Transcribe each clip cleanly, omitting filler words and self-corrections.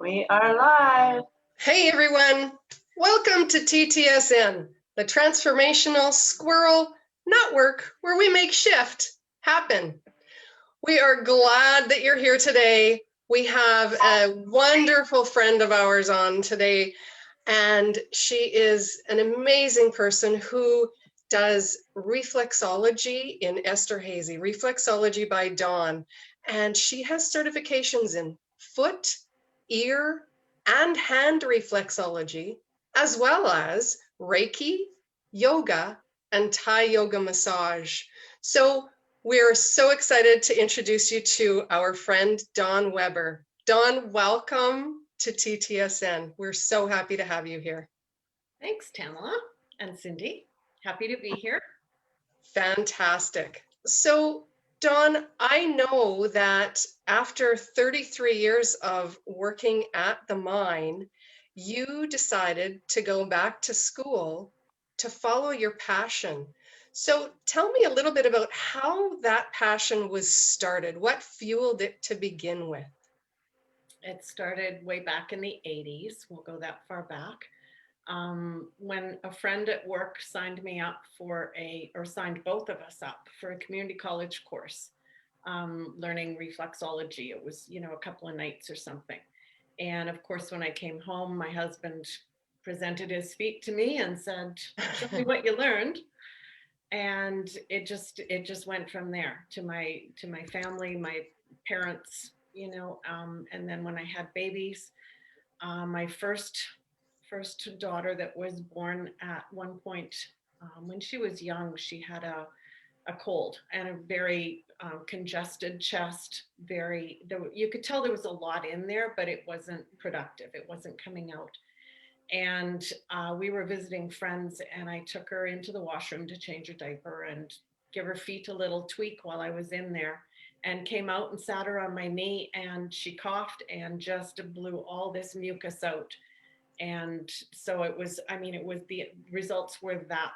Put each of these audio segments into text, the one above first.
We are live. Hey everyone, welcome to TTSN, the Transformational Squirrel Network, where we make shift happen. We are glad that you're here today. We have a wonderful friend of ours on today, and she is an amazing person who does reflexology in Esterhazy, Reflexology by Dawn, and she has certifications in foot, ear, and hand reflexology, as well as Reiki, yoga, and Thai yoga massage. So we're so excited to introduce you to our friend, Dawn Weber. Dawn, welcome to TTSN. We're so happy to have you here. Thanks, Tamala and Cindy. Happy to be here. Fantastic. So, Dawn, I know that after 33 years of working at the mine, you decided to go back to school to follow your passion. So tell me a little bit about how that passion was started. What fueled it to begin with? It started way back in the 80s. We'll go that far back. When a friend at work signed me up signed both of us up for a community college course, learning reflexology. It was, a couple of nights or something. And of course, when I came home, my husband presented his feet to me and said, "Show me what you learned." And it just went from there to my family, my parents, and then when I had babies, my first daughter that was born at one point, when she was young, she had a cold and a very congested chest. You could tell there was a lot in there, but it wasn't productive. It wasn't coming out. And we were visiting friends, and I took her into the washroom to change her diaper and give her feet a little tweak while I was in there, and came out and sat her on my knee, and she coughed and just blew all this mucus out. And so it was the results were that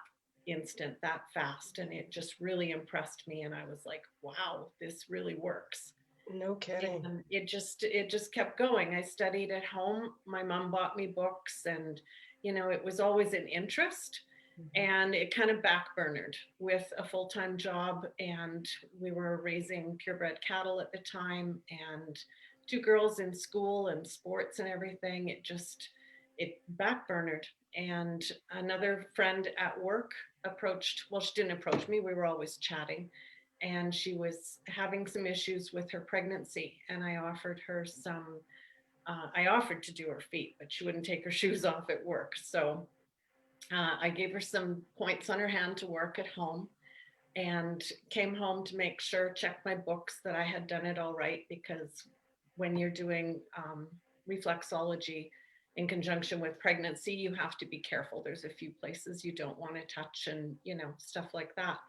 instant, that fast, and it just really impressed me. And I was like, wow, this really works. No kidding. And it just kept going. I studied at home. My mom bought me books, and it was always an interest. And it kind of backburnered with a full-time job, and we were raising purebred cattle at the time, and 2 girls in school and sports and everything. It backburnered. And another friend at work she didn't approach me, we were always chatting, and she was having some issues with her pregnancy, and I offered to do her feet, but she wouldn't take her shoes off at work. So I gave her some points on her hand to work at home, and came home to make sure, check my books that I had done it all right, because when you're doing reflexology in conjunction with pregnancy, you have to be careful. There's a few places you don't want to touch, and stuff like that.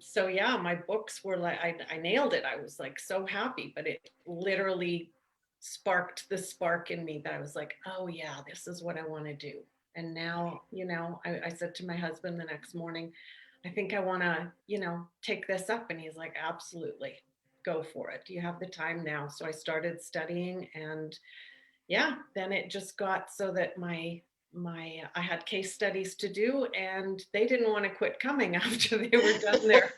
So yeah, my books were like, I nailed it. I was like so happy, but it literally sparked the spark in me that I was like, oh yeah, this is what I want to do. And now, I said to my husband the next morning, I think I want to, take this up. And he's like, absolutely, go for it. You have the time now. So I started studying, and yeah, then it just got so that I had case studies to do, and they didn't want to quit coming after they were done their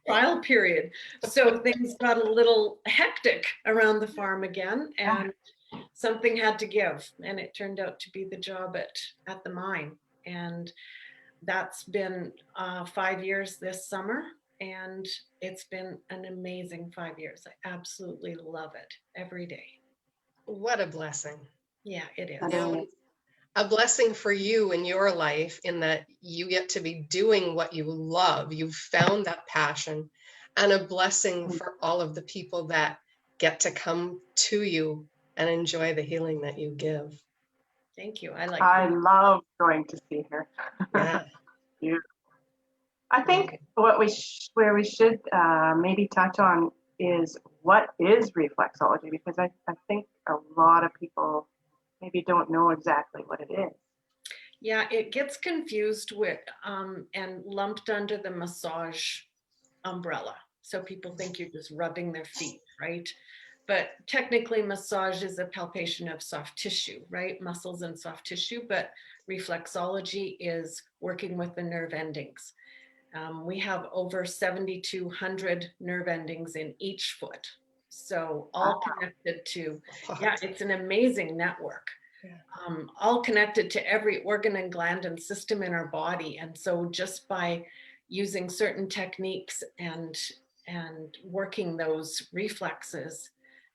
trial period. So things got a little hectic around the farm again, and something had to give, and it turned out to be the job at the mine. And that's been 5 years this summer, and it's been an amazing 5 years. I absolutely love it every day. What a blessing. Yeah, it is. A blessing for you in your life, in that you get to be doing what you love. You've found that passion, and a blessing for all of the people that get to come to you and enjoy the healing that you give. Thank you. I love going to see her. Yeah. I think where we should maybe touch on is, what is reflexology, because I think a lot of people maybe don't know exactly what it is. Yeah, it gets confused with and lumped under the massage umbrella. So people think you're just rubbing their feet, right? but technically massage is a palpation of soft tissue, right? Muscles and soft tissue, but reflexology is working with the nerve endings. We have over 7,200 nerve endings in each foot. So all connected to, yeah, it's an amazing network. Yeah. All connected to every organ and gland and system in our body. And so just by using certain techniques and working those reflexes,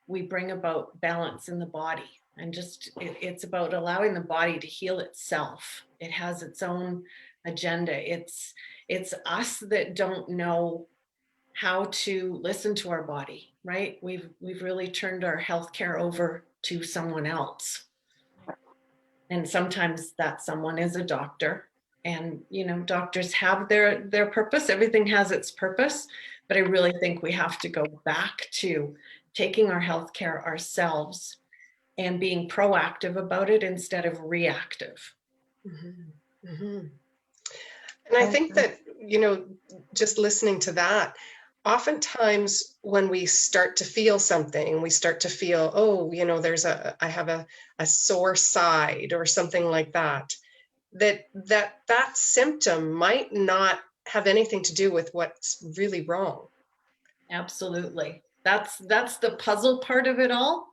we bring about balance in the body. And just it's about allowing the body to heal itself. It has its own agenda. It's us that don't know how to listen to our body, right? We've really turned our healthcare over to someone else. And sometimes that someone is a doctor. And doctors have their purpose. Everything has its purpose. But I really think we have to go back to taking our healthcare ourselves and being proactive about it instead of reactive. Mm-hmm. Mm-hmm. And I think that, just listening to that, oftentimes when we start to feel something, we start to feel, oh, I have a sore side or something like that, that symptom might not have anything to do with what's really wrong. Absolutely. That's the puzzle part of it all.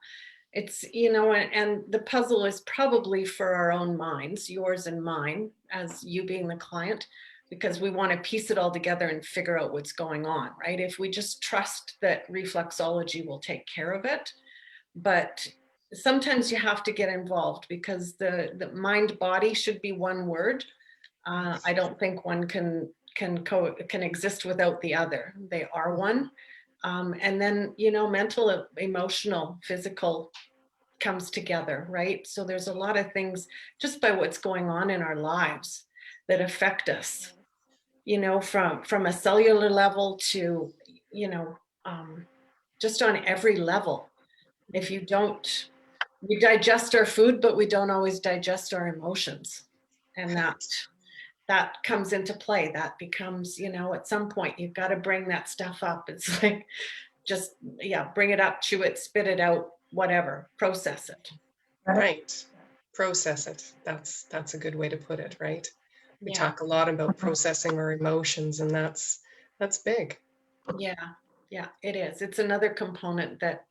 It's, and the puzzle is probably for our own minds, yours and mine, as you being the client, because we want to piece it all together and figure out what's going on, right? If we just trust that reflexology will take care of it, but sometimes you have to get involved because the mind body should be one word. I don't think one can exist without the other. They are one. And then, mental, emotional, physical comes together, right? So there's a lot of things just by what's going on in our lives that affect us, from a cellular level to, just on every level. If we digest our food, but we don't always digest our emotions. And that comes into play. That becomes, at some point you've got to bring that stuff up. It's like, just, bring it up, chew it, spit it out, whatever, process it. Right. Process it. That's a good way to put it, right? We Yeah. talk a lot about processing our emotions, and that's big. Yeah, it is. It's another component that,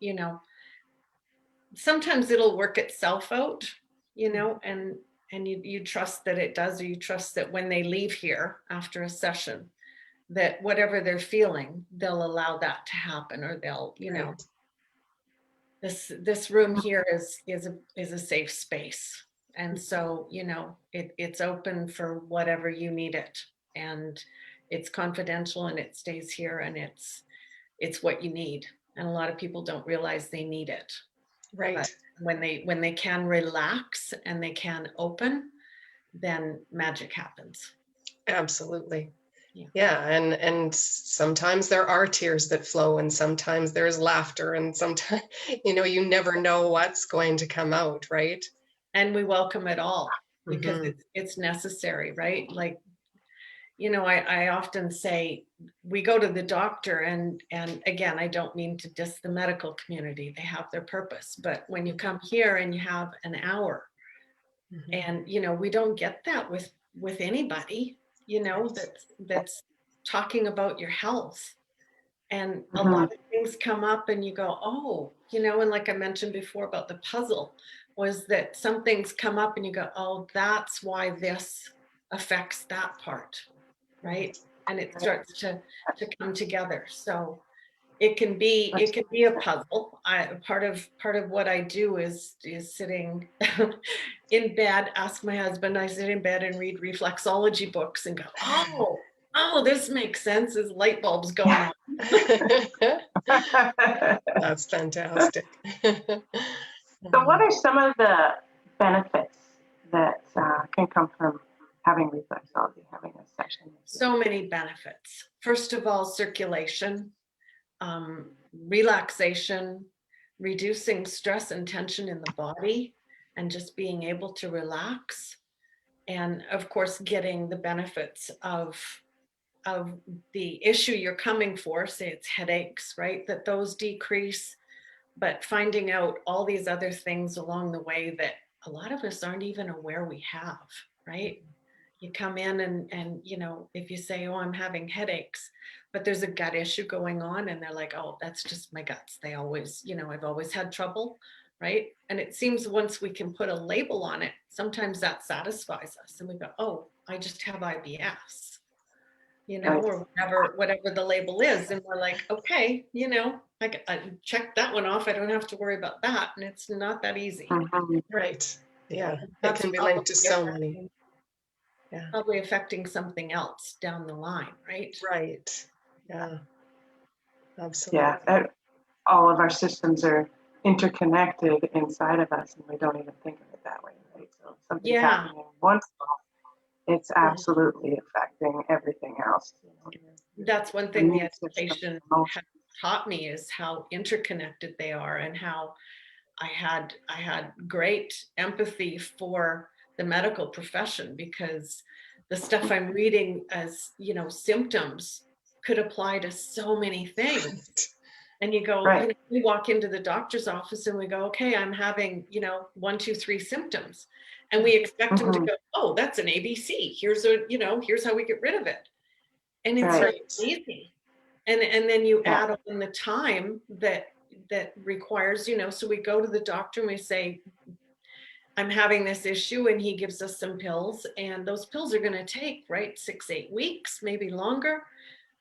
sometimes it'll work itself out, and you trust that it does, or you trust that when they leave here after a session, that whatever they're feeling, they'll allow that to happen, or they'll, Right. this room here is a safe space. And so, it's open for whatever you need it. And it's confidential and it stays here, and it's what you need. And a lot of people don't realize they need it. Right. But when they can relax and they can open, then magic happens. Absolutely. Yeah. Yeah. And sometimes there are tears that flow, and sometimes there's laughter, and sometimes, you never know what's going to come out, right? And we welcome it all because it's necessary, right? Like, I often say we go to the doctor, and again, I don't mean to diss the medical community. They have their purpose. But when you come here and you have an hour, and, we don't get that with anybody, that's talking about your health. And a lot of things come up and you go, oh, and like I mentioned before about the puzzle, was that some things come up and you go, oh, that's why this affects that part, right? And it starts to come together. So it can be a puzzle. Part of what I do is sitting in bed, ask my husband, I sit in bed and read reflexology books and go, oh, this makes sense. As light bulbs going on. That's fantastic. So what are some of the benefits that can come from having reflexology, having a session? So many benefits. First of all, circulation, relaxation, reducing stress and tension in the body, and just being able to relax. And of course, getting the benefits of the issue you're coming for, say it's headaches, right? That those decrease, but finding out all these other things along the way that a lot of us aren't even aware we have, right? You come in and you know, if you say, oh, I'm having headaches, but there's a gut issue going on, and they're like, oh, that's just my guts. They always, you know, I've always had trouble, right? And it seems once we can put a label on it, sometimes that satisfies us. And we go, oh, I just have IBS, you know, Right. or whatever the label is. And we're like, okay, you know, I checked that one off. I don't have to worry about that. And it's not that easy. Mhm. Right. Yeah. It That's can be probably linked to so many. Yeah. probably affecting something else down the line, right? Right. Yeah. Absolutely. Yeah, all of our systems are interconnected inside of us, and we don't even think of it that way, right? So if something's Yeah. happening in one spot, it's absolutely affecting everything else. You know, That's one the thing the immune system, education emotions. has taught me is how interconnected they are, and how I had great empathy for the medical profession, because the stuff I'm reading as, you know, symptoms could apply to so many things. And you go, you Right. know, we walk into the doctor's office and we go, okay, I'm having, you know, 1, 2, 3 symptoms. And we expect them to Mhm. go, oh, that's an ABC. Here's a, you know, here's how we get rid of it. And it's Right. not easy. And then you Yeah. add on the time that requires, you know, so we go to the doctor and we say, I'm having this issue, and he gives us some pills, and those pills are going to take, right, 6, 8 weeks, maybe longer.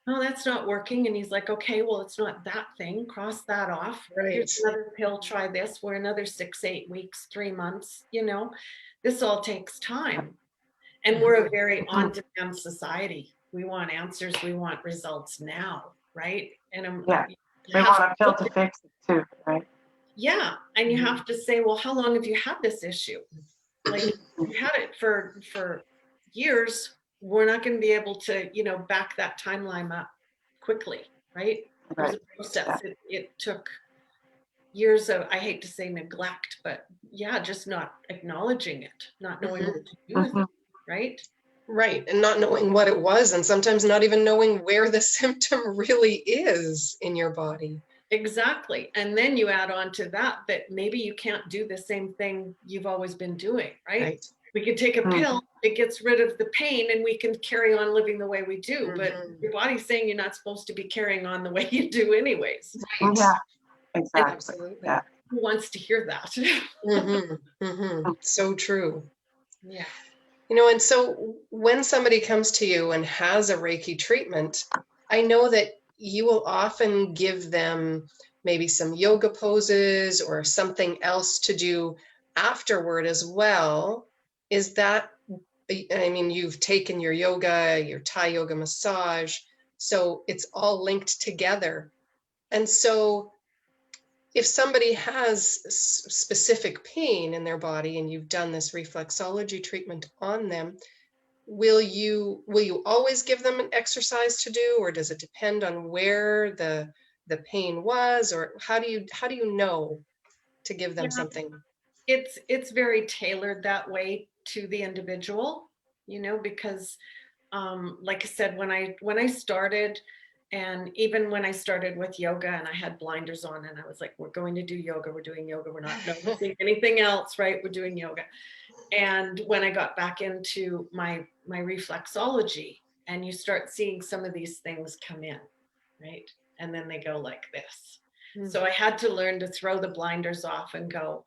Oh, that's not working. And he's like, okay, well, it's not that thing. Cross that off. Right. Here's another pill. Try this. We're another 6, 8 weeks, 3 months. You know, this all takes time. And we're a very Mhm. on-demand society. We want answers. We want results now, right? And Yeah. you We have want a pill to fix it too, right? yeah, and you have to say, well, how long have you had this issue? Like, you had it for years. We're not going to be able to, you know, back that timeline up quickly, right? It was Right. a Yeah. process. It took years of, I hate to say neglect, but yeah, just not acknowledging it, not knowing what to do with it, Mhm. right? Right. And not knowing what it was, and sometimes not even knowing where the symptom really is in your body. Exactly. And then you add on to that maybe you can't do the same thing you've always been doing, right? Right. We could take a Mhm. pill, it gets rid of the pain, and we can carry on living the way we do. But Mhm. your body's saying you're not supposed to be carrying on the way you do anyways. Right. Yeah. And Exactly. Absolutely. Yeah. who wants to hear that? So true. Yeah. You know, and so when somebody comes to you and has a Reiki treatment, I know that you will often give them maybe some yoga poses or something else to do afterward as well. Is that, I mean, you've taken your yoga, your Thai yoga massage, so it's all linked together. And so if somebody has specific pain in their body and you've done this reflexology treatment on them, will you always give them an exercise to do, or does it depend on where the pain was, or how do you know to give them Yeah. something? It's very tailored that way to the individual, you know, because like I said, when I started, and even when I started with yoga and I had blinders on and I was like, we're going to do yoga, we're doing yoga, we're not noticing anything else, right? We're doing yoga. And when I got back into my reflexology, and you start seeing some of these things come in, right? And then they go like this. So I had to learn to throw the blinders off and go,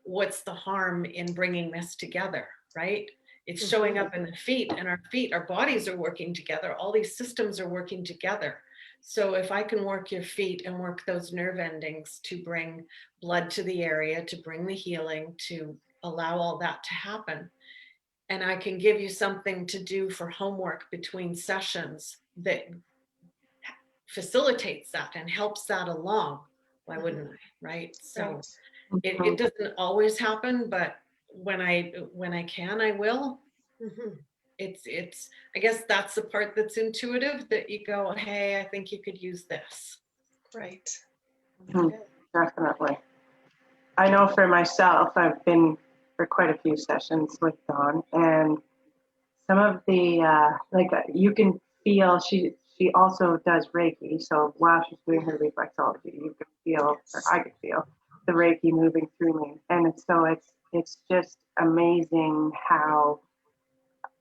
what's the harm in bringing this together, right? It's showing up in the feet, and our bodies are working together. All these systems are working together. So if I can work your feet and work those nerve endings to bring blood to the area, to bring the healing, to allow all that to happen, and I can give you something to do for homework between sessions that facilitates that and helps that along, why wouldn't I, right? So it Mhm. doesn't always happen, but when I can, I will. It's I guess that's the part that's intuitive, that you go, hey, I think you could use this. Right. Mhm. Definitely. I know for myself, I've been for quite a few sessions with Dawn, and some of the you can feel she also does Reiki. So while she's doing her reflexology, you can feel, or I could feel, the Reiki moving through me. And it's just amazing how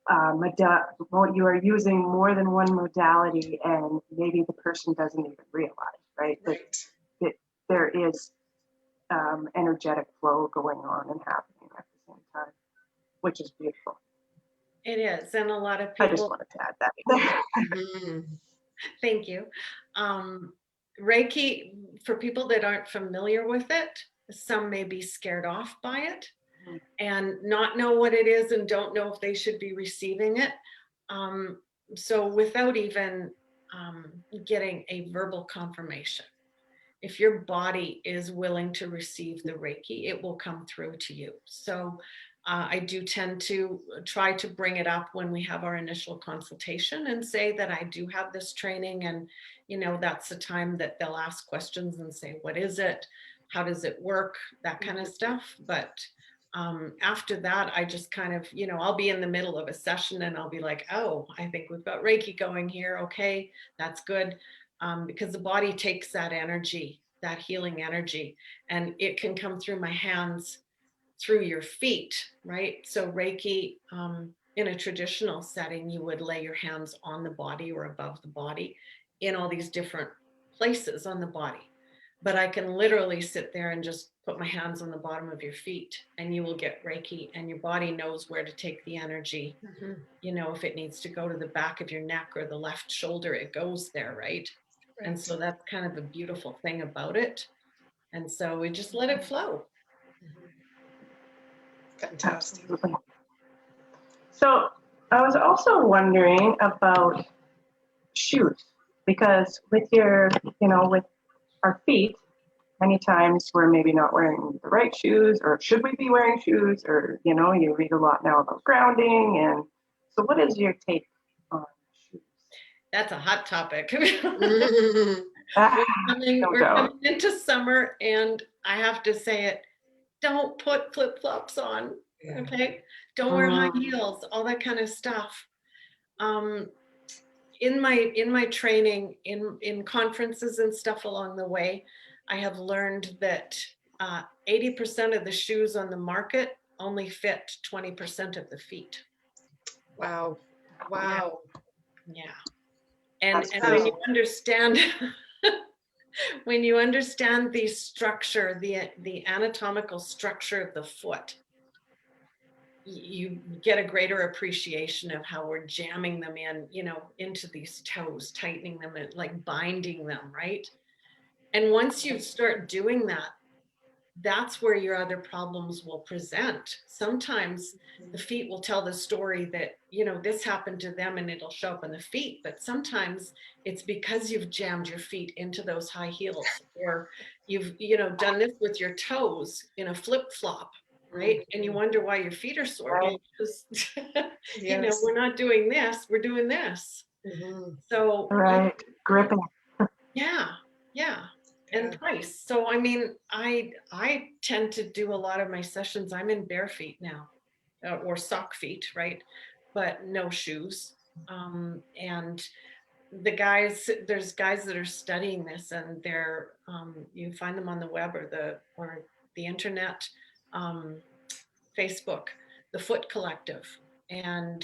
you are using more than one modality, and maybe the person doesn't even realize, right? Right. That there is energetic flow going on and happening at the same time, which is beautiful. It is. And a lot of I just people, wanted to add that. Mhm. thank you. Reiki, for people that aren't familiar with it, some may be scared off by it and not know what it is and don't know if they should be receiving it. So without even getting a verbal confirmation, if your body is willing to receive the Reiki, it will come through to you. So I do tend to try to bring it up when we have our initial consultation and say that I do have this training, and that's the time that they'll ask questions and say, what is it? How does it work? That kind of stuff. But after that, I just kind of, I'll be in the middle of a session and I'll be like, oh, I think we've got Reiki going here. Okay, that's good. Because the body takes that energy, that healing energy, and it can come through my hands, through your feet, right? So Reiki, in a traditional setting, you would lay your hands on the body or above the body in all these different places on the body. But I can literally sit there and just put my hands on the bottom of your feet, and you will get Reiki, and your body knows where to take the energy. Mhm. If it needs to go to the back of your neck or the left shoulder, it goes there, right? And Right. so that's kind of the beautiful thing about it. And so we just let it flow. Fantastic. Absolutely. So I was also wondering about shoes, because with with our feet, many times we're maybe not wearing the right shoes, or should we be wearing shoes? Or, you read a lot now about grounding. And so what is your take on shoes? That's a hot topic. Mhm. We're coming into summer, and I have to say it, don't put flip-flops on. Yeah. Okay. Don't wear high heels, all that kind of stuff. In my training, in conferences and stuff along the way, I have learned that 80% of the shoes on the market only fit 20% of the feet. Wow. Wow. Yeah. And That's when you understand when you understand the structure, the anatomical structure of the foot, you get a greater appreciation of how we're jamming them in, into these toes, tightening them, and like binding them, right? And once you start doing that, that's where your other problems will present. Sometimes the feet will tell the story that, this happened to them and it'll show up in the feet. But sometimes it's because you've jammed your feet into those high heels, or you've, done this with your toes in a flip flop, right? And you wonder why your feet are sore. Right. Because, Yes. we're not doing this, we're doing this. Mhm. So, Right. Gripping. yeah. And Yeah. price. So I mean, I tend to do a lot of my sessions. I'm in bare feet now, or sock feet, right? But no shoes. And there's guys that are studying this, and they're you find them on the web or the internet, Facebook, the Foot Collective, and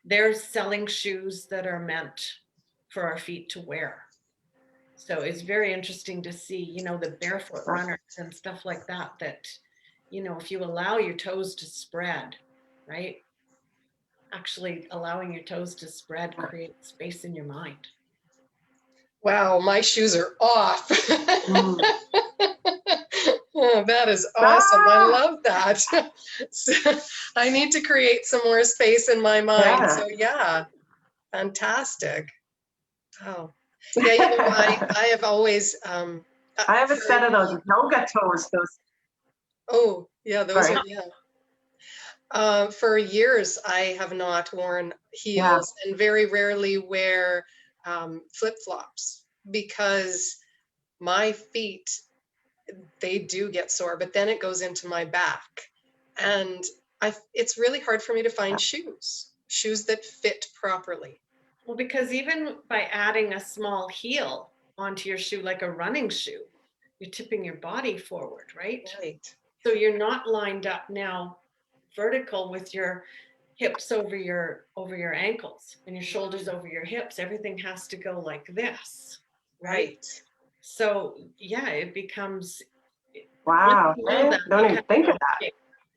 they're selling shoes that are meant for our feet to wear. So it's very interesting to see, the barefoot runners and stuff like that, if you allow your toes to spread, right? Actually allowing your toes to spread creates space in your mind. Wow, my shoes are off. Oh, that is awesome. I love that. So, I need to create some more space in my mind. Yeah. So yeah, fantastic. Oh, yeah, I have always I have a set of those yoga toes. Oh, yeah, those Sorry. are, yeah. For years, I have not worn heels and very rarely wear flip-flops, because my feet, they do get sore, but then it goes into my back. And it's really hard for me to find shoes that fit properly. Well, because even by adding a small heel onto your shoe, like a running shoe, you're tipping your body forward, right? Right. So you're not lined up now vertical with your hips over your ankles and your shoulders over your hips. Everything has to go like this, right? Right. So yeah, it becomes, Wow. once you know that, Don't you even kind of think know, of that. okay,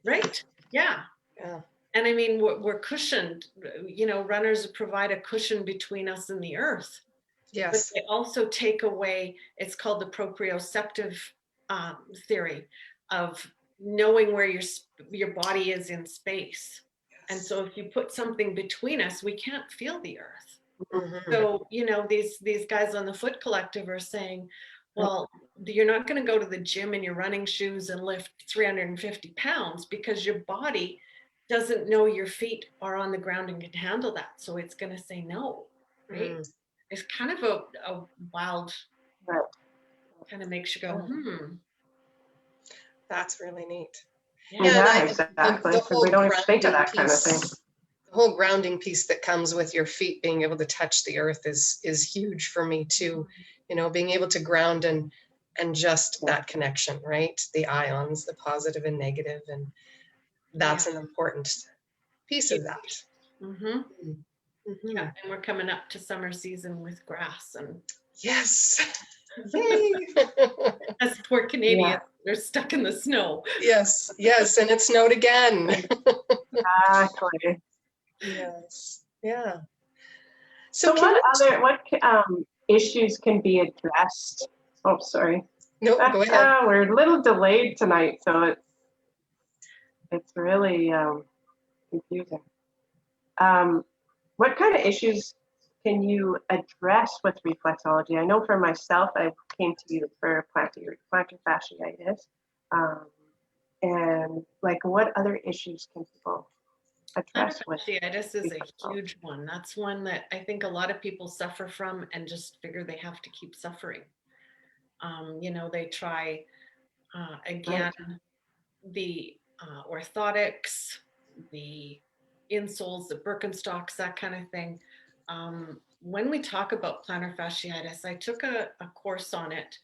right? Yeah. Yeah. And I mean, we're cushioned, you know, runners provide a cushion between us and the earth, but Yes. they also take away, it's called the proprioceptive theory of knowing where your body is in space. And so if you put something between us, we can't feel the earth. Mhm. So, you know, these guys on the Foot Collective are saying, well, you're not going to go to the gym in your running shoes and lift 350 pounds because your body doesn't know your feet are on the ground and can handle that. So it's going to say no, right? Mm. It's kind of a wild, Right. kind of makes you go, That's really neat. yeah. Yeah, and Exactly. the Because we whole don't even think of grounding that kind of thing. piece, the whole grounding piece that comes with your feet being able to touch the earth is huge for me too. You know, being able to ground and just that connection, right? The ions, the positive and negative, and that's an important piece of that. Mm-hmm. Mm-hmm. Yeah, and we're coming up to summer season with grass, and Yes. Yay. us poor Canadians, they're stuck in the snow. Yes, yes, and it snowed again. Exactly. Yes, yeah. So can what issues can be addressed? Oh, sorry. No, go ahead. We're a little delayed tonight, so it's really confusing. What kind of issues can you address with reflexology? I know for myself, I came to you for plantar fasciitis. And like, what other issues can people address with Fasciitis is a reflexology? huge one. That's one that I think a lot of people suffer from and just figure they have to keep suffering. You know, they try again the orthotics, the insoles, the Birkenstocks, that kind of thing. When we talk about plantar fasciitis, I took a course on it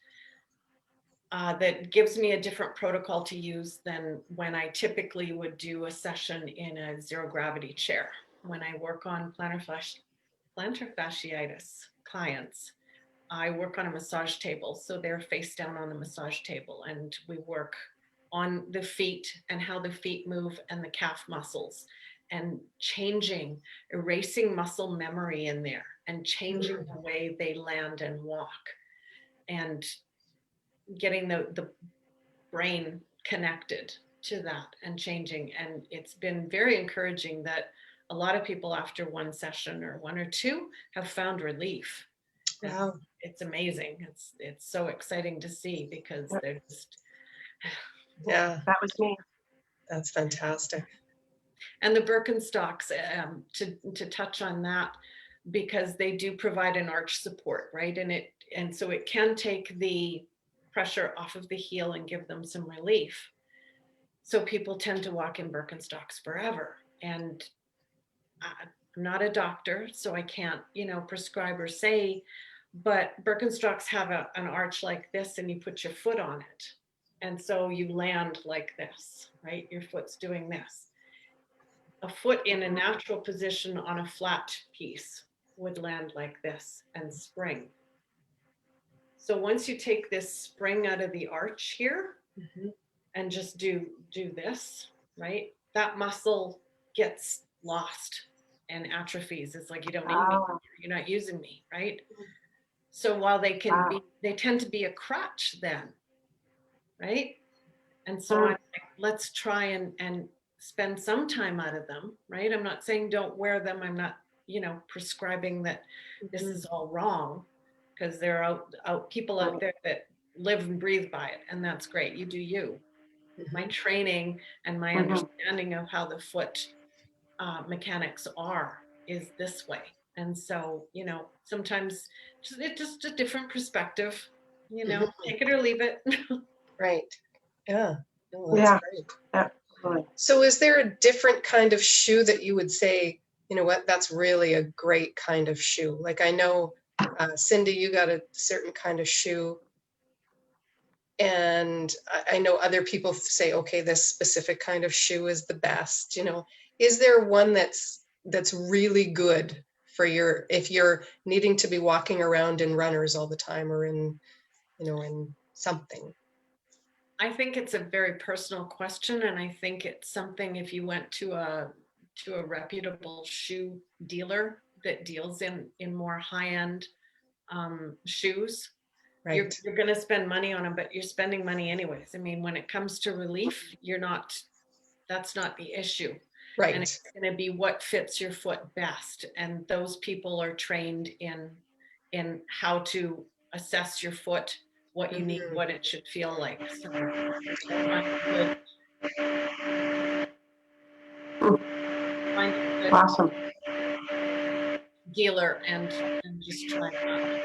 that gives me a different protocol to use than when I typically would do a session in a zero gravity chair. When I work on plantar fasciitis clients, I work on a massage table. So they're face down on the massage table, and we work on the feet and how the feet move and the calf muscles, and erasing muscle memory in there and changing the way they land and walk, and getting the brain connected to that and changing. And it's been very encouraging that a lot of people after one session or one or two have found relief. Wow. It's amazing. It's so exciting to see because they're just, Yeah, That was me. that's fantastic. and the Birkenstocks, to touch on that, because they do provide an arch support, right? And so it can take the pressure off of the heel and give them some relief. So people tend to walk in Birkenstocks forever. And I'm not a doctor, so I can't, you know, prescribe or say, but Birkenstocks have an arch like this, and you put your foot on it. And so you land like this, right? Your foot's doing this. A foot in a natural position on a flat piece would land like this and spring. So once you take this spring out of the arch here and just do this, right? That muscle gets lost and atrophies. It's like, you don't need me, you're not using me, right? So while they tend to be a crutch then, right? And so I'm like, let's try and spend some time out of them, right? I'm not saying don't wear them. I'm not, you know, prescribing that this is all wrong, because there are people out there that live and breathe by it, and that's great. You do you. My training and my understanding of how the foot mechanics is this way. And so, you know, sometimes it's just a different perspective, you know, take it or leave it. Right. Yeah. No, that's great. Absolutely. So is there a different kind of shoe that you would say you know what, that's really a great kind of shoe. Like I know, Cindy, you got a certain kind of shoe. And I know other people say, okay, this specific kind of shoe is the best, you know. Is there one that's really good for your, if you're needing to be walking around in runners all the time or in, you know, in something? I think it's a very personal question, and I think it's something if you went to a reputable shoe dealer that deals in more high-end shoes, Right. you're going to spend money on them, but you're spending money anyways. I mean, when it comes to relief, that's not the issue. Right. And it's going to be what fits your foot best. And those people are trained in how to assess your foot, what you need, what it should feel like. So find a good Awesome. dealer and just try that.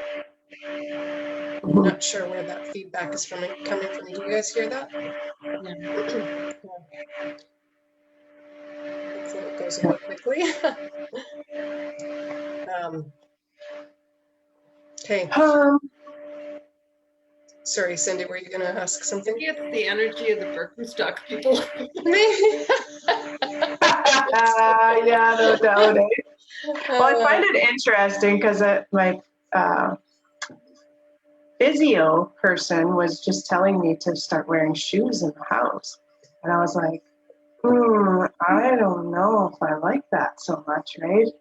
I'm not sure where that feedback is coming from. Do you guys hear that? Yeah. Hopefully it goes away quickly. Okay. Sorry, Cindy, were you going to ask something? Maybe it's the energy of the Birkenstock people. Maybe. Yeah, no doubt. Well, I find it interesting because my physio person was just telling me to start wearing shoes in the house. And I was like, I don't know if I like that so much, right?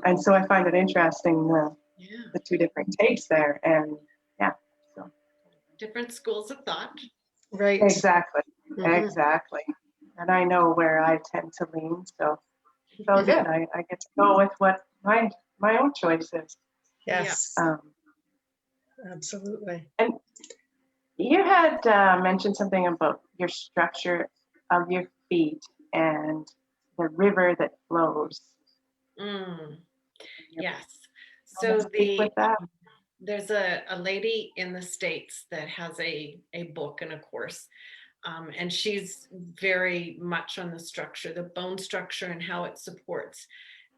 And so I find it interesting, the two different takes there. And yeah, so. Different schools of thought. Right. Exactly. Exactly. And I know where I tend to lean. So good. I get to go with what my own choice is. Yes. Absolutely. And you had mentioned something about your structure of your feet and the river that flows. Yes. So with that. There's a lady in the States that has a book and a course. And she's very much on the structure, the bone structure and how it supports.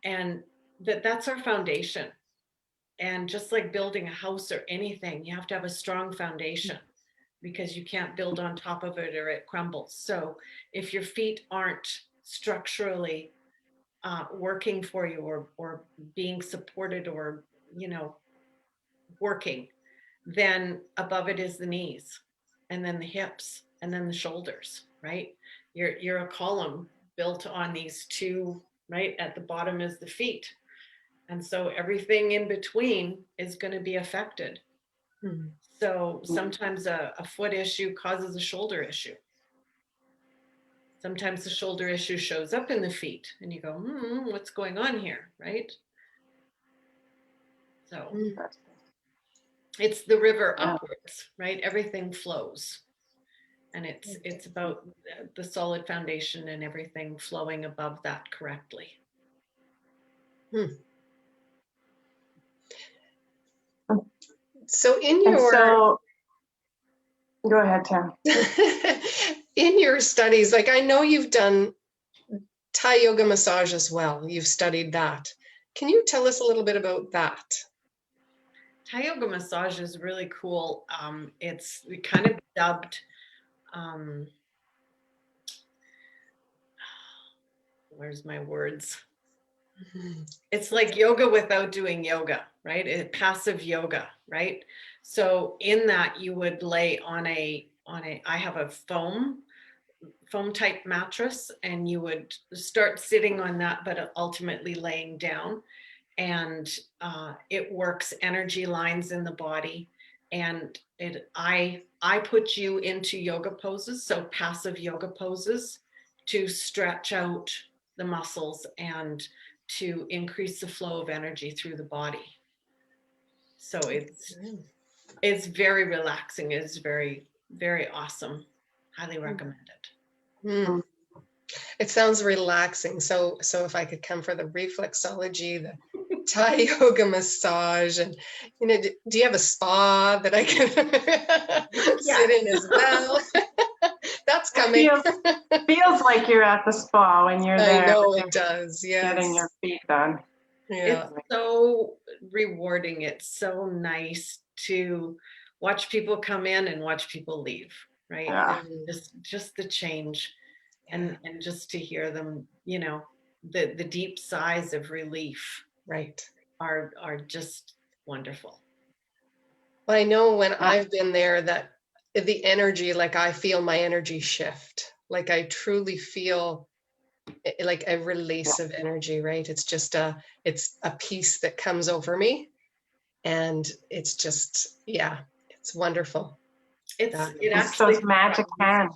And that's our foundation. And just like building a house or anything, you have to have a strong foundation because you can't build on top of it or it crumbles. So if your feet aren't structurally working for you or being supported or, you know, working, then above it is the knees and then the hips and then the shoulders, right? You're a column built on these two, right? At the bottom is the feet. And so everything in between is going to be affected. So sometimes a foot issue causes a shoulder issue. Sometimes the shoulder issue shows up in the feet and you go, what's going on here, right? So it's the river upwards, right? Everything flows. And it's about the solid foundation and everything flowing above that correctly. So go ahead, Tam. In your studies, like I know you've done Thai yoga massage as well. You've studied that. Can you tell us a little bit about that? Thai yoga massage is really cool. It's kind of dubbed, where's my words? It's like yoga without doing yoga, right? Passive yoga, right? So in that you would lay on I have a foam type mattress, and you would start sitting on that, but ultimately laying down. And it works energy lines in the body. And I put you into yoga poses, so passive yoga poses, to stretch out the muscles and to increase the flow of energy through the body. So it's very relaxing. It's very, very awesome. Highly recommend it. It sounds relaxing. So if I could come for the reflexology, the Thai yoga massage, and you know, do you have a spa that I can sit in as well? That's coming. Feels like you're at the spa when you're there. I know it does. Getting Yes. your feet done. Yeah. It's so rewarding. It's so nice to watch people come in and watch people leave, right? Yeah. And just the change Yeah. and just to hear them, you know, the deep sighs of relief Right. are just wonderful. Well, I know when I've been there that the energy, like I feel my energy shift. Like I truly feel like a release of energy, right? It's a peace that comes over me. And it's just, yeah, it's wonderful. It It's actually those magic hands.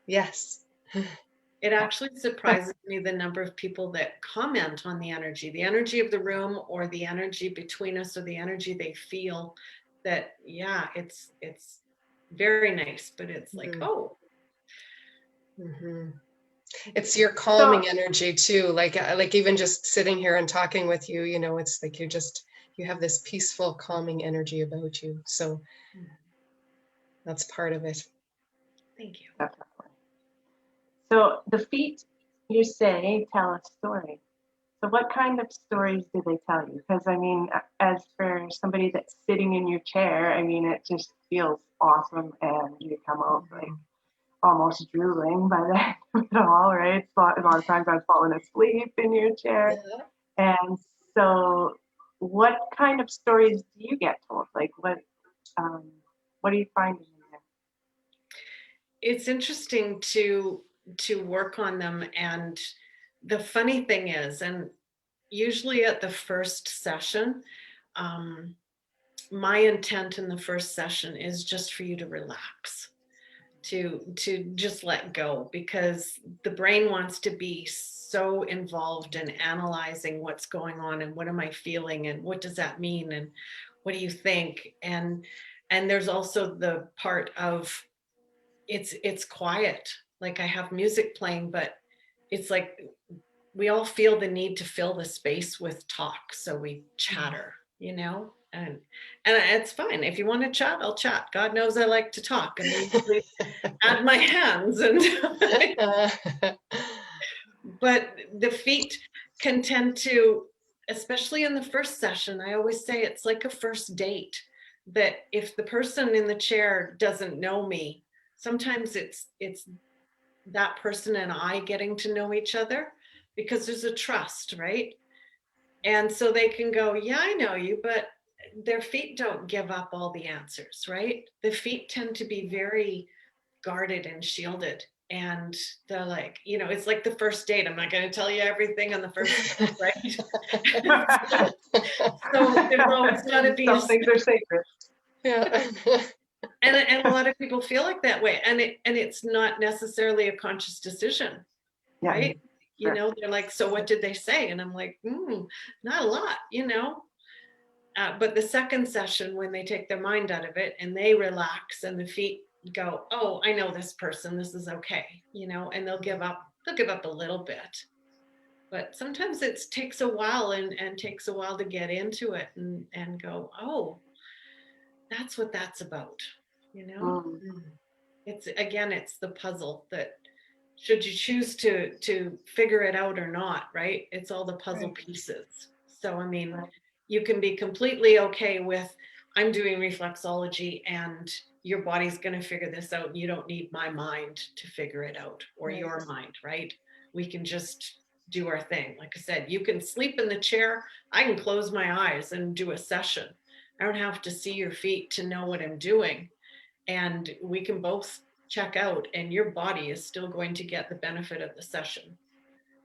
Yes. it actually surprises me the number of people that comment on the energy of the room or the energy between us or the energy they feel that, yeah, it's very nice, but it's like, Mhm. oh, Mhm. It's your calming energy too. Like even just sitting here and talking with you, you know, it's like you have this peaceful, calming energy about you. So that's part of it. thank you. Definitely. So the feet, you say, tell a story. So what kind of stories do they tell you? Because I mean, as for somebody that's sitting in your chair, I mean, it just feels awesome, and you come out like almost drooling by the end of it all, right? A lot of times I've fallen asleep in your chair. Yeah. And so what kind of stories do you get told? Like what are you finding in there? It's interesting to work on them, and the funny thing is, and usually at the first session, um, my intent in the first session is just for you to relax, to just let go, because the brain wants to be so involved in analyzing what's going on and what am I feeling and what does that mean and what do you think, and there's also the part of it's quiet, like I have music playing, but it's like we all feel the need to fill the space with talk, so we chatter, you know, and it's fine. If you want to chat, I'll chat. God knows I like to talk, and I usually add my hands and but the feet can tend to, especially in the first session, I always say it's like a first date, that if the person in the chair doesn't know me, sometimes it's that person and I getting to know each other, because there's a trust, right? And so they can go, yeah, I know you, but their feet don't give up all the answers, right? The feet tend to be very guarded and shielded. And they're like, you know, it's like the first date. I'm not going to tell you everything on the first date, right? So there's always got to be Some things are sacred. Yeah. and a lot of people feel like that way, and it's not necessarily a conscious decision, Yeah. right? You know, they're like, so what did they say? And I'm like, not a lot, you know. But the second session, when they take their mind out of it and they relax and the feet go, oh, I know this person, this is okay, you know, and they'll give up a little bit. But sometimes it takes a while and takes a while to get into it and go, oh, that's what that's about, you know. It's the puzzle that, should you choose to figure it out or not, right? It's all the puzzle pieces. So I mean, you can be completely okay with, I'm doing reflexology and your body's going to figure this out. You don't need my mind to figure it out, or your mind, right? We can just do our thing. Like I said, you can sleep in the chair. I can close my eyes and do a session. I don't have to see your feet to know what I'm doing. And we can both check out, and your body is still going to get the benefit of the session.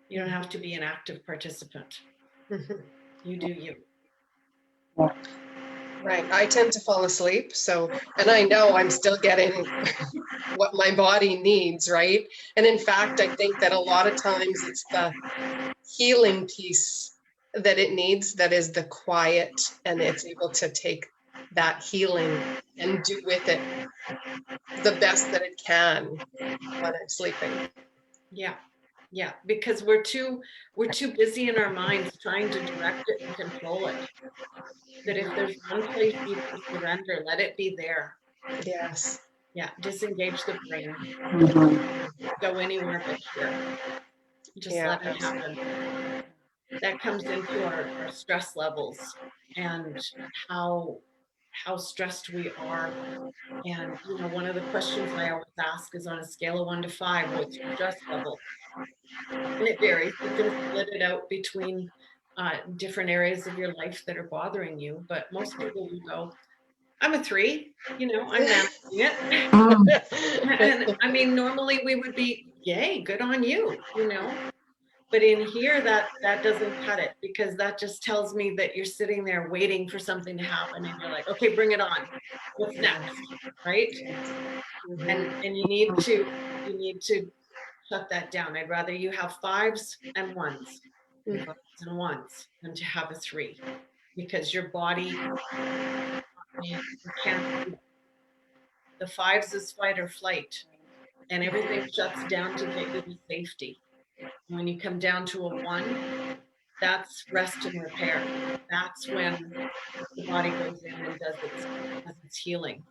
You don't have to be an active participant. You do you. Right. I tend to fall asleep. So, and I know I'm still getting what my body needs, right? And in fact, I think that a lot of times it's the healing piece that it needs that is the quiet, and it's able to take that healing and do with it the best that it can when I'm sleeping. Yeah, because we're too busy in our minds trying to direct it and control it, that if there's one place you can surrender, let it be there. Yes. Yeah, disengage the brain. Mhm. Go anywhere but here. Just Yeah. let it happen. That comes into our stress levels and how stressed we are. And one of the questions I always ask is, on a scale of 1 to 5, what's your stress level? And it varies. You can split it out between different areas of your life that are bothering you, but most people will go, I'm a 3, I'm managing it. And I mean, normally we would be, yay, good on you, but in here that doesn't cut it, because that just tells me that you're sitting there waiting for something to happen and you're like, okay, bring it on. What's next? Right? And you need to shut that down. I'd rather you have 5s and 1s, 5s and 1s, than to have a 3, because your body, you can't. The 5s is fight or flight, and everything shuts down to get you to safety. When you come down to a 1, that's rest and repair. That's when the body goes in and does its healing.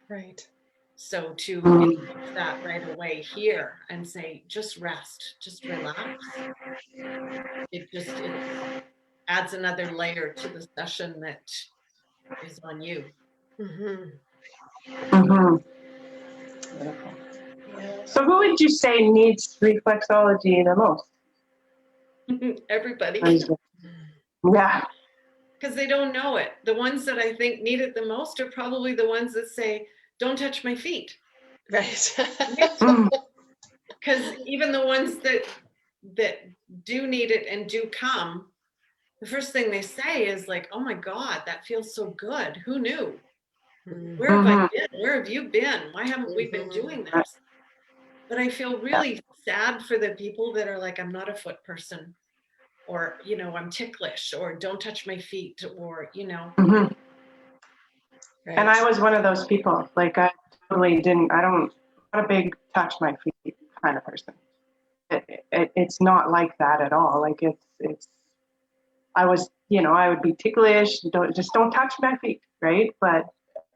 Right. So to engage that right away here and say, just rest, just relax, it adds another layer to the session that is on you. Mm-hmm. Mhm. Yeah. So who would you say needs reflexology the most? Everybody. Yeah. Because they don't know it. The ones that I think need it the most are probably the ones that say, don't touch my feet. Right. Because even the ones that do need it and do come, the first thing they say is like, oh my God, that feels so good. Who knew? Where have I been? Where have you been? Why haven't we been doing this? But I feel really sad for the people that are like, I'm not a foot person, or, I'm ticklish, or don't touch my feet, or, Mhm. Right. And I was one of those people. Like I totally didn't. I'm not a big touch my feet kind of person. It's not like that at all. Like it's. I was, I would be ticklish. Don't touch my feet, right? But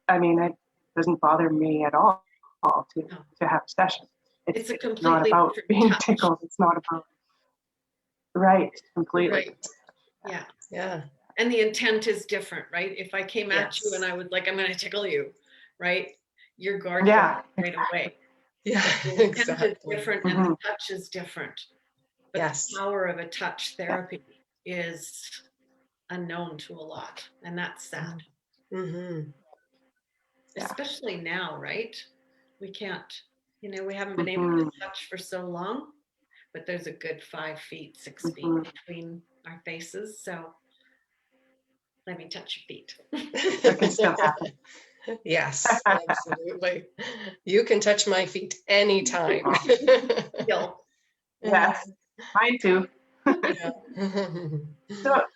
I mean, it doesn't bother me at all to No. to have sessions. It's a It's not completely about different being touch. tickled. It's not about right, completely. Right. Yeah. Yeah. And the intent is different, right? If I came at you and Yes. I was like, I'm going to tickle you, right? Your guard goes Yeah. right away. Yeah. The intent is Exactly. different and the touch is different. But Yes. the power of a touch therapy is unknown to a lot. And that's sad. Mm-hmm. Yeah. Especially now, right? We can't, we haven't been able Mhm. to touch for so long, but there's a good 5 feet, 6 feet Mhm. between our faces. So let me touch your feet. That can still happen. Yes, absolutely. You can touch my feet anytime. Still. Yes, mine too. Yeah. So,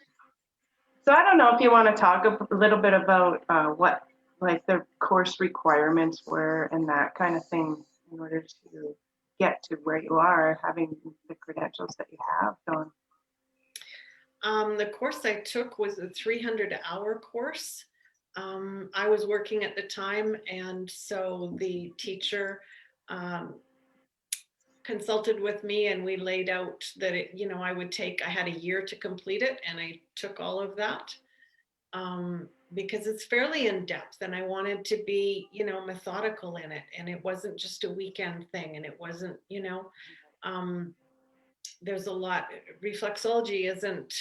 so I don't know if you want to talk a little bit about what like the course requirements were and that kind of thing in order to get to where you are, having the credentials that you have. So, The course I took was a 300-hour course. I was working at the time, and so the teacher consulted with me, and we laid out that I had a year to complete it, and I took all of that because it's fairly in depth, and I wanted to be, methodical in it, and it wasn't just a weekend thing, and it wasn't, there's a lot. Reflexology isn't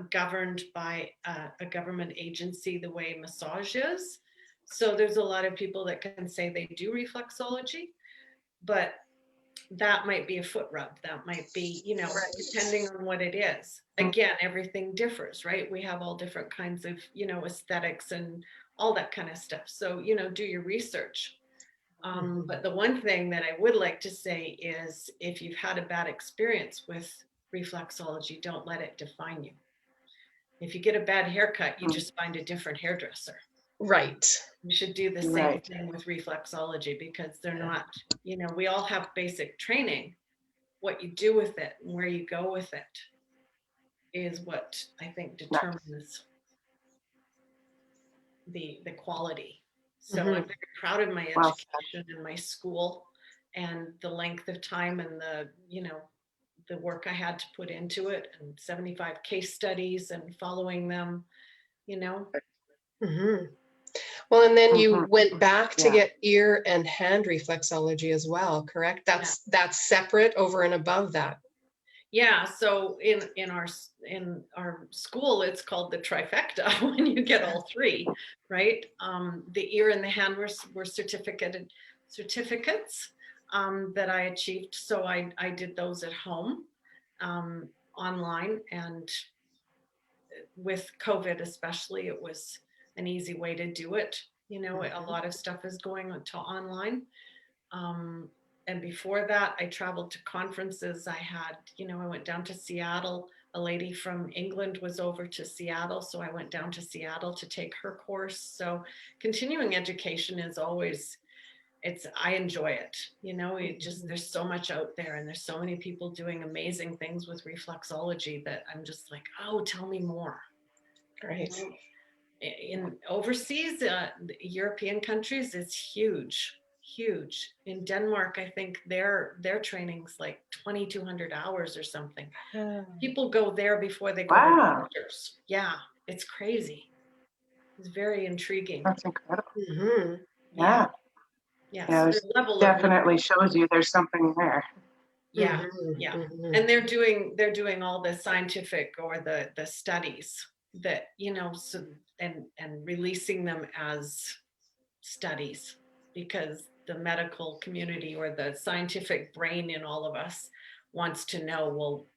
governed by a government agency the way massage is. So there's a lot of people that can say they do reflexology, but that might be a foot rub. That might be, Right. depending on what it is. Again, everything differs, right? We have all different kinds of, aesthetics and all that kind of stuff. So, do your research. But the one thing that I would like to say is if you've had a bad experience with reflexology, don't let it define you. If you get a bad haircut, you just find a different hairdresser. Right. You should do the same right. thing with reflexology, because they're not, we all have basic training. What you do with it and where you go with it is what I think determines the quality. So I'm very proud of my Well education and my school and the length of time and the, the work I had to put into it, and 75 case studies and following them, you know. Well, and then you Mhm. went back to Yeah. get ear and hand reflexology as well, correct? That's separate over and above that. Yeah, so in our school, it's called the trifecta when you get all three, right? The ear and the hand were certificates that I achieved. So I did those at home, online, and with COVID especially, it was an easy way to do it. A lot of stuff is going to online. And before that, I traveled to conferences. I went down to Seattle. A lady from England was over to Seattle, so I went down to Seattle to take her course. So continuing education is always, I enjoy it. There's so much out there, and there's so many people doing amazing things with reflexology that I'm just like, oh, tell me more. Right. In overseas, the European countries, it's huge. In Denmark, I think their training's like 2,200 hours or something. People go there before they go to Wow. doctors. Yeah, it's crazy. It's very intriguing. That's incredible. Yeah. Yeah, So it their level definitely shows you there's something there. Yeah. And they're doing all the scientific or the studies that, so and releasing them as studies, because the medical community or the scientific brain in all of us wants to know, well,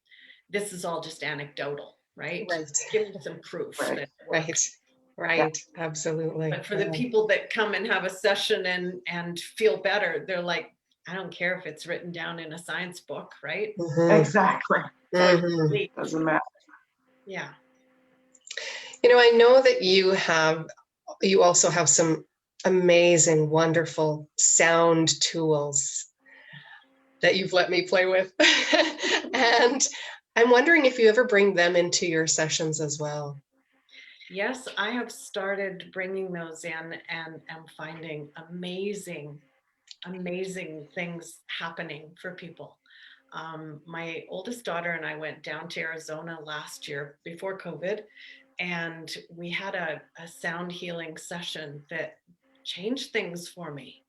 this is all just anecdotal, right? Give me some proof that it works. Right. Absolutely. But for the people that come and have a session and feel better, they're like, I don't care if it's written down in a science book, right? Exactly. Doesn't matter. Yeah. I know that you also have some amazing, wonderful sound tools that you've let me play with. And I'm wondering if you ever bring them into your sessions as well. Yes, I have started bringing those in and am finding amazing things happening for people. My oldest daughter and I went down to Arizona last year before COVID, and we had a sound healing session that changed things for me.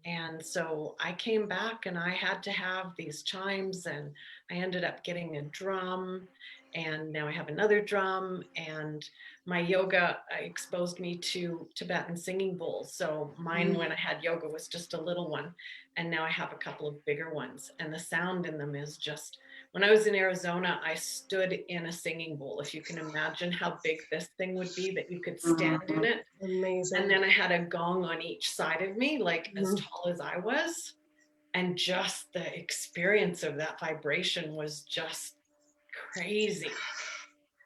And so I came back and I had to have these chimes, and I ended up getting a drum, and now I have another drum, and my yoga exposed me to Tibetan singing bowls. So mine, when I had yoga, was just a little one, and now I have a couple of bigger ones, and the sound in them is just, when I was in Arizona, I stood in a singing bowl. If you can imagine how big this thing would be, that you could stand in it. Amazing. And then I had a gong on each side of me, like as tall as I was. And just the experience of that vibration was just crazy.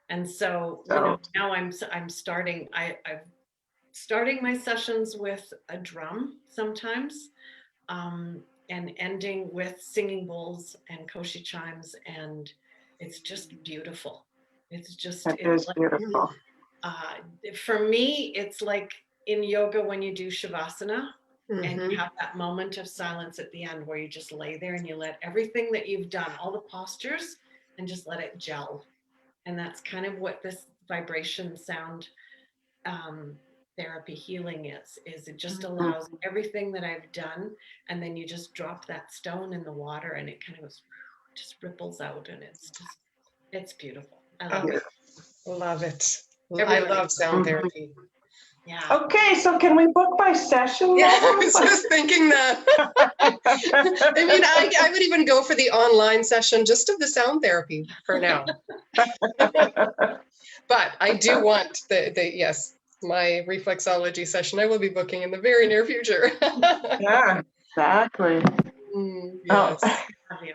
And so, now I'm starting my sessions with a drum sometimes, and ending with singing bowls and koshi chimes, and it's just beautiful. It's Beautiful. For me, it's like in yoga when you do shavasana, and you have that moment of silence at the end where you just lay there and you let everything that you've done, all the postures, and just let it gel. And that's kind of what this vibration sound therapy healing is it just allows everything that I've done, and then you just drop that stone in the water, and it kind of just ripples out, and it's beautiful. I love it. Love it. I love sound therapy. Yeah. Okay, so can we book by session? Yeah, I was just thinking that. I mean, I would even go for the online session just of the sound therapy for now. But I do want yes, my reflexology session I will be booking in the very near future. Yeah, exactly. Yes.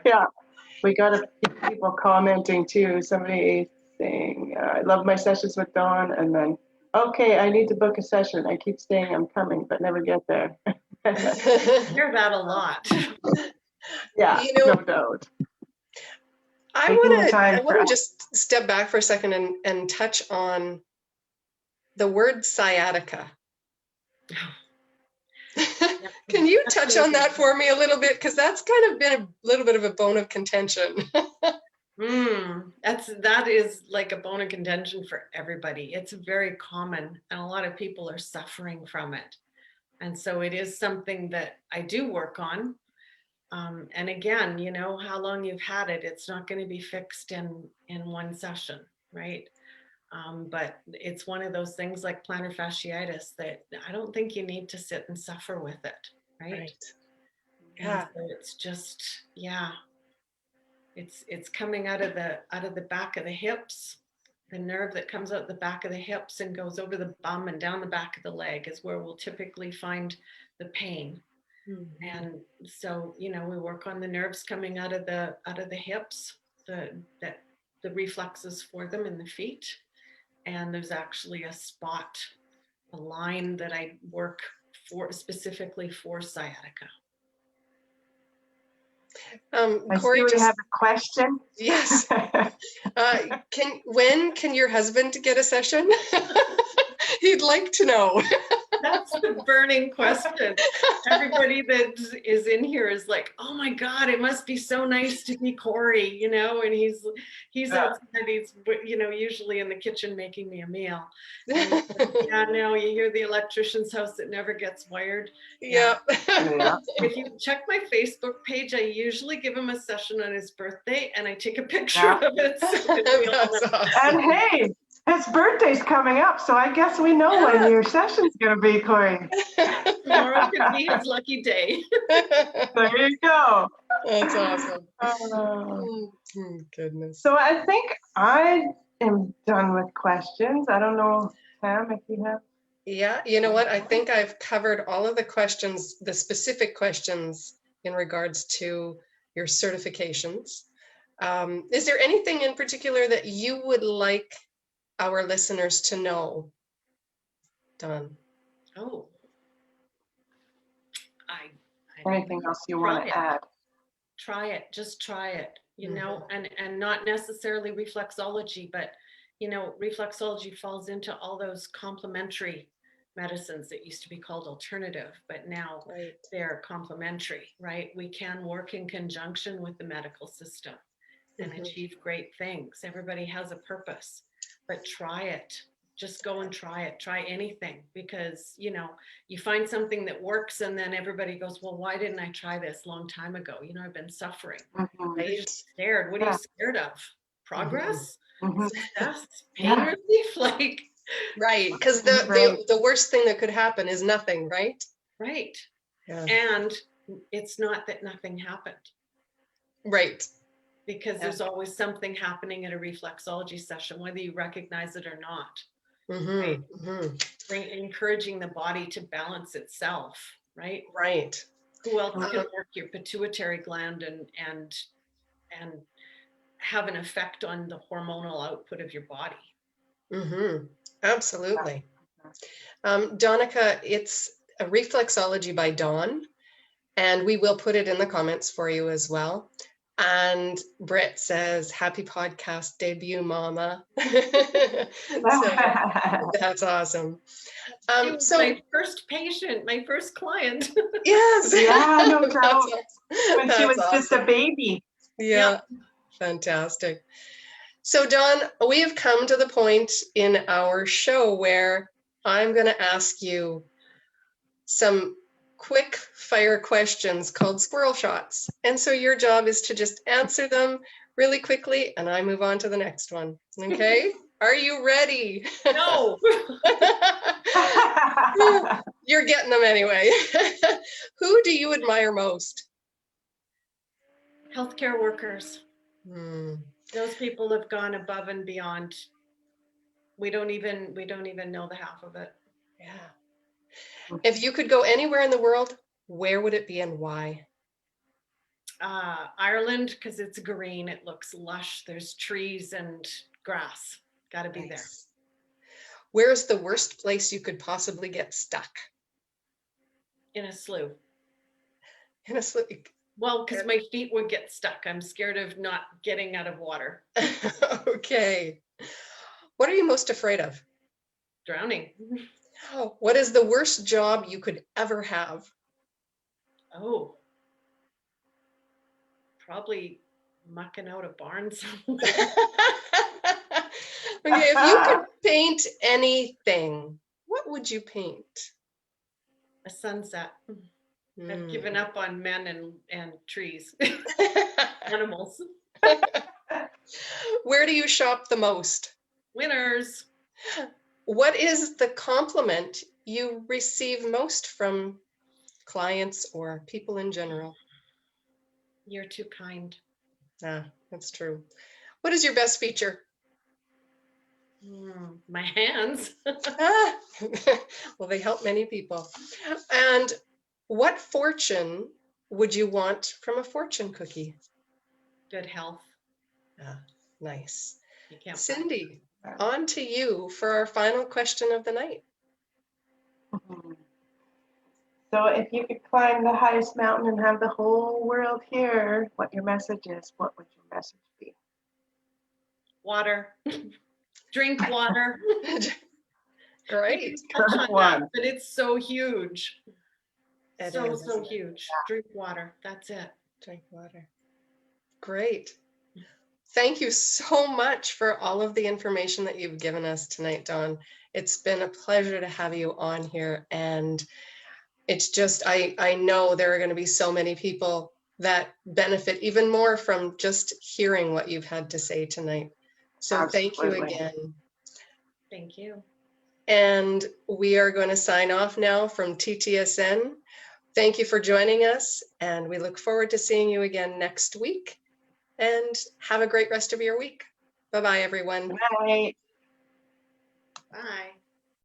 Yeah, we got a few people commenting too. Somebody saying, I love my sessions with Dawn, and then, okay, I need to book a session. I keep saying I'm coming, but never get there. I hear that a lot. Yeah, no doubt. I want to just step back for a second and touch on the word sciatica. Can you touch on that for me a little bit? Because that's kind of been a little bit of a bone of contention. That is like a bone of contention for everybody. It's very common, and a lot of people are suffering from it. And so it is something that I do work on. And again, you know, how long you've had it, it's not going to be fixed in one session, right? But it's one of those things like plantar fasciitis that I don't think you need to sit and suffer with it, right? Right. And Yeah. so it's just, yeah, it's coming out of the back of the hips. The nerve that comes out the back of the hips and goes over the bum and down the back of the leg is where we'll typically find the pain. And so, you know, we work on the nerves coming out of the hips, the reflexes for them in the feet. And there's actually a spot, a line that I work for specifically for sciatica. Corey, we have a question. Yes. When can your husband get a session? He'd like to know. That's the burning question. Everybody that is in here is like, oh my God, it must be so nice to be Corey, you know, and he's outside, he's, you know, usually in the kitchen making me a meal. And, yeah, no, you hear the electrician's house that never gets wired. Yeah. If you check my Facebook page, I usually give him a session on his birthday and I take a picture of it. So and hey, his birthday's coming up, so I guess we know when your session's going to be, Corey. Tomorrow could be his lucky day. There you go. That's awesome. Goodness. So I think I am done with questions. I don't know, Pam, if you have. Yeah, you know what? I think I've covered all of the questions, the specific questions in regards to your certifications. Is there anything in particular that you would like our listeners to know, Dawn? Oh, I Anything else you want to add? Try it, just try it, you know, and not necessarily reflexology, but, you know, reflexology falls into all those complementary medicines that used to be called alternative, but now they're complementary, right? We can work in conjunction with the medical system and achieve great things. Everybody has a purpose, but try it. Just go and try it. Try anything, because, you know, you find something that works and then everybody goes, well, why didn't I try this a long time ago? You know, I've been suffering. Right? Scared. What are you scared of? Progress? Success? Pain relief? Like, right. Because the worst thing that could happen is nothing, right? Right. Yeah. And it's not that nothing happened. Right. Because there's always something happening at a reflexology session, whether you recognize it or not. Right? Encouraging the body to balance itself, right? Right. Who else can work your pituitary gland and have an effect on the hormonal output of your body? Absolutely. Donica, it's a Reflexology by Dawn, and we will put it in the comments for you as well. And Britt says, happy podcast debut, Mama. So that's awesome. So my first patient, my first client. Yes. Yeah, no doubt. Awesome. When she was just a baby. Yeah. Fantastic. So Dawn, we have come to the point in our show where I'm going to ask you some quick fire questions called squirrel shots. And so your job is to just answer them really quickly and I move on to the next one. Okay? Are you ready? No. You're getting them anyway. Who do you admire most? Healthcare workers. Those people have gone above and beyond. We don't even know the half of it. Yeah. If you could go anywhere in the world, where would it be and why? Ireland, because it's green, it looks lush. There's trees and grass. Got to be there. Where's the worst place you could possibly get stuck? In a slough. In a slough. Well, because my feet would get stuck. I'm scared of not getting out of water. Okay. What are you most afraid of? Drowning. Oh, what is the worst job you could ever have? Oh, probably mucking out a barn somewhere. Okay, if you could paint anything, what would you paint? A sunset. I've Hmm. given up on men and trees, animals. Where do you shop the most? Winners. What is the compliment you receive most from clients or people in general? You're too kind. Ah, that's true. What is your best feature? My hands. Ah, well, they help many people. And what fortune would you want from a fortune cookie? Good health. Ah, nice. You can't. Cindy, on to you for our final question of the night. So if you could climb the highest mountain and have the whole world hear what your message is, what would your message be? Water. Drink water. Great. Touch on One. that, but it's so huge. It So is. huge. Drink water. That's it. Drink water. Great. Thank you so much for all of the information that you've given us tonight, Dawn. It's been a pleasure to have you on here. And it's just, I know there are going to be so many people that benefit even more from just hearing what you've had to say tonight. So thank you Absolutely. again. Thank you. And we are going to sign off now from TTSN. Thank you for joining us, and we look forward to seeing you again next week. And have a great rest of your week. Bye-bye, everyone. Good night. Bye.